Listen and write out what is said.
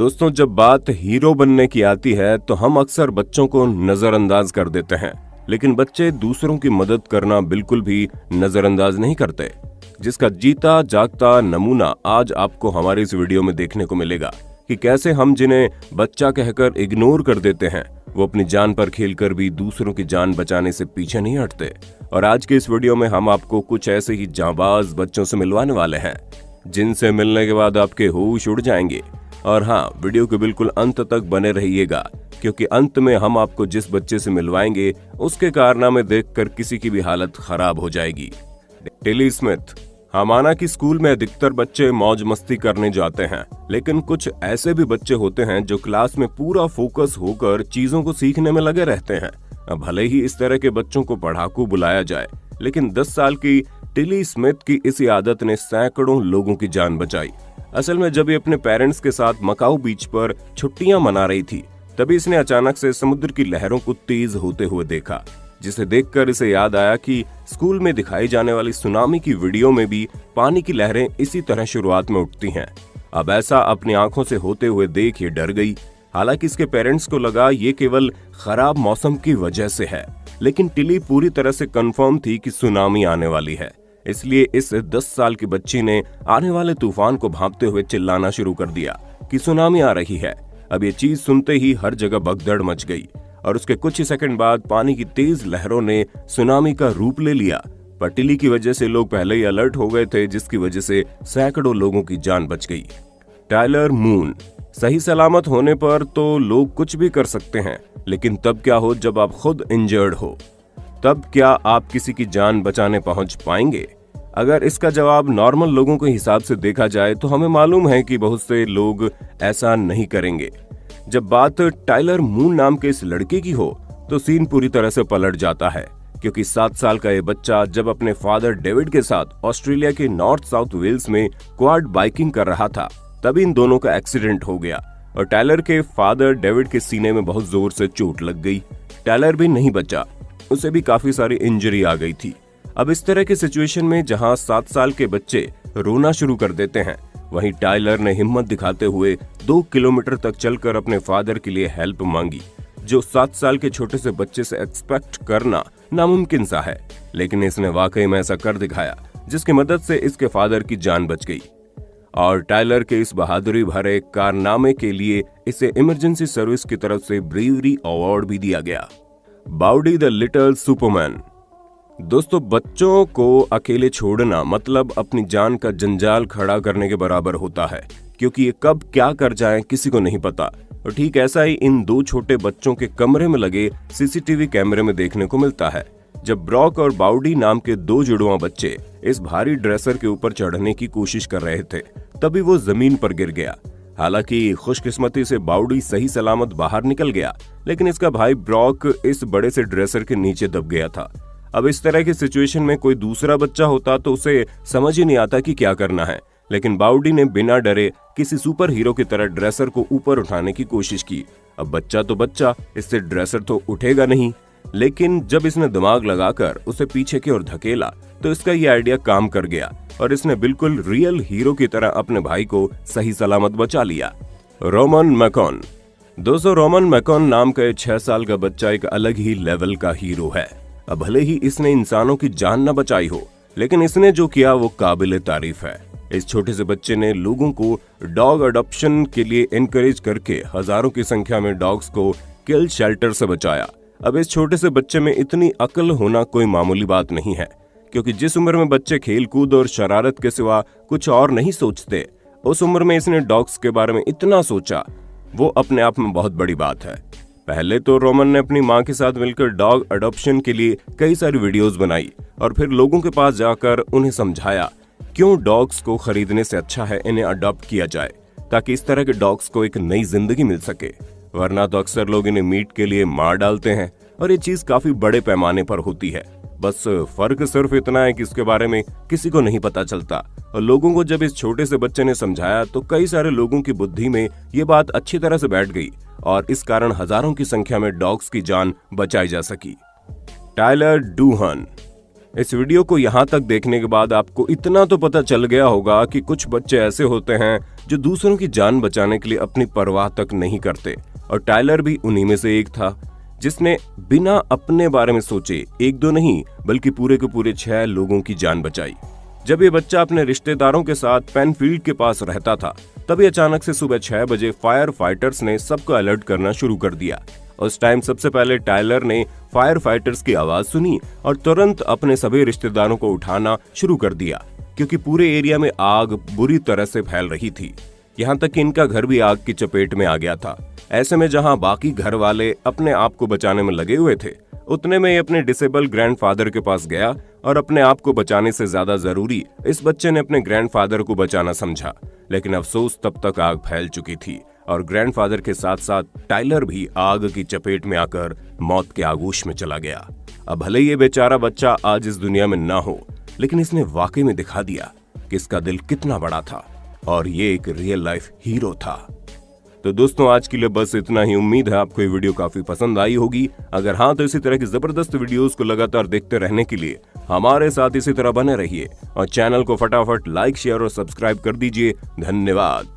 दोस्तों, जब बात हीरो बनने की आती है तो हम अक्सर बच्चों को नजरअंदाज कर देते हैं, लेकिन बच्चे दूसरों की मदद करना बिल्कुल भी नजरअंदाज नहीं करते। जिसका जीता जागता नमूना आज आपको हमारे इस वीडियो में देखने को मिलेगा कि कैसे हम जिन्हें बच्चा कहकर इग्नोर कर देते हैं, वो अपनी जान पर खेलकर भी दूसरों की जान बचाने से पीछे नहीं हटते। और आज के इस वीडियो में हम आपको कुछ ऐसे ही जांबाज बच्चों से मिलवाने वाले हैं जिनसे मिलने के बाद आपके होश उड़ जाएंगे। और हाँ, वीडियो के बिल्कुल अंत तक बने रहिएगा, क्योंकि अंत में हम आपको जिस बच्चे से मिलवाएंगे उसके कारनामे देखकर किसी की भी हालत खराब हो जाएगी। Tilly Smith. हाँ, माना कि स्कूल में अधिकतर बच्चे मौज मस्ती करने जाते हैं, लेकिन कुछ ऐसे भी बच्चे होते हैं जो क्लास में पूरा फोकस होकर चीजों को सीखने में लगे रहते हैं। अब भले ही इस तरह के बच्चों को पढ़ाकू बुलाया जाए, लेकिन 10 साल की टिली स्मिथ की इसी आदत ने सैकड़ों लोगों की जान बचाई। असल में जब ये अपने पेरेंट्स के साथ मकाऊ बीच पर छुट्टियां मना रही थी, तभी इसने अचानक से समुद्र की लहरों को तेज होते हुए देखा, जिसे देखकर इसे याद आया कि स्कूल में दिखाई जाने वाली सुनामी की वीडियो में भी पानी की लहरें इसी तरह शुरुआत में उठती हैं। अब ऐसा अपनी आंखों से होते हुए देख ये डर गई। हालांकि इसके पेरेंट्स को लगा ये केवल खराब मौसम की वजह से है, लेकिन टिली पूरी तरह से कंफर्म थी कि सुनामी आने वाली है। इसलिए इस 10 साल की बच्ची ने आने वाले तूफान को भांपते हुए चिल्लाना शुरू कर दिया कि सुनामी आ रही है। अब ये चीज सुनते ही हर जगह भगदड़ मच गई और उसके कुछ ही सेकंड बाद पानी की तेज लहरों ने सुनामी का रूप ले लिया। पर टिली की वजह से लोग पहले ही अलर्ट हो गए थे, जिसकी वजह से सैकड़ों लोगों की जान बच गई। Tyler moon. सही सलामत होने पर तो लोग कुछ भी कर सकते हैं, लेकिन तब क्या हो जब आप खुद इंजर्ड हो? तब क्या आप किसी की जान बचाने पहुंच पाएंगे? अगर इसका जवाब नॉर्मल लोगों के हिसाब से देखा जाए तो हमें मालूम है कि बहुत से लोग ऐसा नहीं करेंगे। जब बात टायलर मून नाम के इस लड़के की हो तो सीन पूरी तरह से पलट जाता है, क्योंकि 7 साल का ये बच्चा जब अपने फादर डेविड के साथ ऑस्ट्रेलिया के नॉर्थ साउथ वेल्स में क्वाड बाइकिंग कर रहा था, तभी इन दोनों का एक्सीडेंट हो गया और टायलर के फादर डेविड के सीने में बहुत जोर से चोट लग गई। टायलर भी नहीं बचा, उसे भी काफी सारी इंजरी आ गई थी। अब इस तरह की सिचुएशन में जहां 7 साल के बच्चे रोना शुरू कर देते हैं, वहीं टायलर ने हिम्मत दिखाते हुए 2 किलोमीटर तक चलकर अपने फादर के लिए हेल्प मांगी, जो 7 साल के छोटे से बच्चे से एक्सपेक्ट करना नामुमकिन सा है। लेकिन इसने वाकई में ऐसा कर दिखाया, जिसकी मदद से इसके फादर की जान बच गई। और टायलर के इस बहादुरी भरे कारनामे के लिए इसे इमरजेंसी सर्विस की तरफ से ब्रेवरी अवार्ड भी दिया गया। बाउडी द लिटिल सुपरमैन। दोस्तों, बच्चों को अकेले छोड़ना मतलब अपनी जान का जंजाल खड़ा करने के बराबर होता है, क्योंकि ये कब क्या कर जाएं किसी को नहीं पता। और ठीक ऐसा ही इन 2 छोटे बच्चों के कमरे में लगे सीसीटीवी कैमरे में देखने को मिलता है। जब ब्रॉक और बाउडी नाम के 2 जुड़वा बच्चे इस भारी ड्रेसर के ऊपर चढ़ने की कोशिश कर रहे थे, तभी वो जमीन पर गिर गया। हालांकि खुशकिस्मती से बाउडी सही सलामत बाहर निकल गया, लेकिन इसका भाई ब्रॉक इस बड़े से ड्रेसर के नीचे दब गया था। अब इस तरह की सिचुएशन में कोई दूसरा बच्चा होता तो उसे समझ ही नहीं आता कि क्या करना है, लेकिन बाउडी ने बिना डरे किसी सुपर हीरो की तरह ड्रेसर को ऊपर उठाने की कोशिश की। अब बच्चा तो बच्चा, इससे ड्रेसर तो उठेगा नहीं, लेकिन जब इसने दिमाग लगाकर उसे पीछे की ओर धकेला तो इसका ये आइडिया काम कर गया और इसने बिल्कुल रियल हीरो की तरह अपने भाई को सही सलामत बचा लिया। रोमन मैकॉन। दोस्तों, रोमन मैकॉन नाम का 6 साल का बच्चा एक अलग ही लेवल का हीरो है। अब भले ही इसने इंसानों की जान न बचाई हो, लेकिन इसने जो किया वो काबिले तारीफ है। इस छोटे से बच्चे ने लोगों को डॉग अडॉप्शन के लिए एनकरेज करके हजारों की संख्या में डॉग्स को किल शेल्टर से बचाया। अब इस छोटे से बच्चे में इतनी अक्ल होना कोई मामूली बात नहीं है, क्योंकि जिस उम्र में बच्चे खेल कूद और शरारत के सिवा कुछ और नहीं सोचते, उस उम्र में इसने डॉग्स के बारे में इतना सोचा, वो अपने आप में बहुत बड़ी बात है। पहले तो रोमन ने अपनी मां के साथ मिलकर डॉग अडॉप्शन के लिए कई सारी वीडियोस बनाई और फिर लोगों के पास जाकर उन्हें समझाया क्यों डॉग्स को खरीदने से अच्छा है इन्हें अडॉप्ट किया जाए, ताकि इस तरह के डॉग्स को एक नई जिंदगी मिल सके। वरना तो अक्सर लोग इन्हें मीट के लिए मार डालते हैं और ये चीज काफी बड़े पैमाने पर होती है। बस फर्क सिर्फ इतना है कि इसके बारे में किसी को नहीं पता चलता। और लोगों को जब इस छोटे से बच्चे ने समझाया तो कई सारे लोगों की बुद्धि में ये बात अच्छी तरह से बैठ गई और इस कारण हजारों की संख्या में डॉग्स की जान बचाई जा सकी। टायलर डूहन। इस वीडियो को यहाँ तक देखने के बाद आपको इतना तो पता चल गया होगा कि कुछ बच्चे ऐसे होते हैं जो दूसरों की जान बचाने के लिए अपनी परवाह तक नहीं करते, और टायलर भी उन्हीं में से एक था जिसने बिना अपने बारे में सोचे एक दो नहीं बल्कि पूरे के पूरे 6 लोगों की जान बचाई। जब ये बच्चा अपने रिश्तेदारों के साथ पेनफील्ड के पास रहता था, तभी अचानक से सुबह 6 बजे फायर फाइटर्स ने सबको अलर्ट करना शुरू कर दिया। उस टाइम सबसे पहले टायलर ने फायर फाइटर्स की आवाज सुनी और तुरंत अपने सभी रिश्तेदारों को उठाना शुरू कर दिया, क्योंकि पूरे एरिया में आग बुरी तरह से फैल रही थी। यहाँ तक कि इनका घर भी आग की चपेट में आ गया था। ऐसे में जहाँ बाकी घर वाले अपने आप को बचाने में लगे हुए थे, उतने में ही अपने डिसेबल ग्रैंडफादर के पास गया और अपने आप को बचाने से ज्यादा जरूरी इस बच्चे ने अपने ग्रैंडफादर को बचाना समझा। लेकिन अफसोस, तब तक आग फैल चुकी थी और ग्रैंडफादर के साथ साथ टायलर भी आग की चपेट में आकर मौत के आगोश में चला गया। अब भले ये बेचारा बच्चा आज इस दुनिया में ना हो, लेकिन इसने वाकई में दिखा दिया कि इसका दिल कितना बड़ा था और ये एक रियल लाइफ हीरो था। तो दोस्तों, आज के लिए बस इतना ही। उम्मीद है आपको ये वीडियो काफी पसंद आई होगी। अगर हाँ, तो इसी तरह की जबरदस्त वीडियोस को लगातार देखते रहने के लिए हमारे साथ इसी तरह बने रहिए और चैनल को फटाफट लाइक, शेयर और सब्सक्राइब कर दीजिए। धन्यवाद।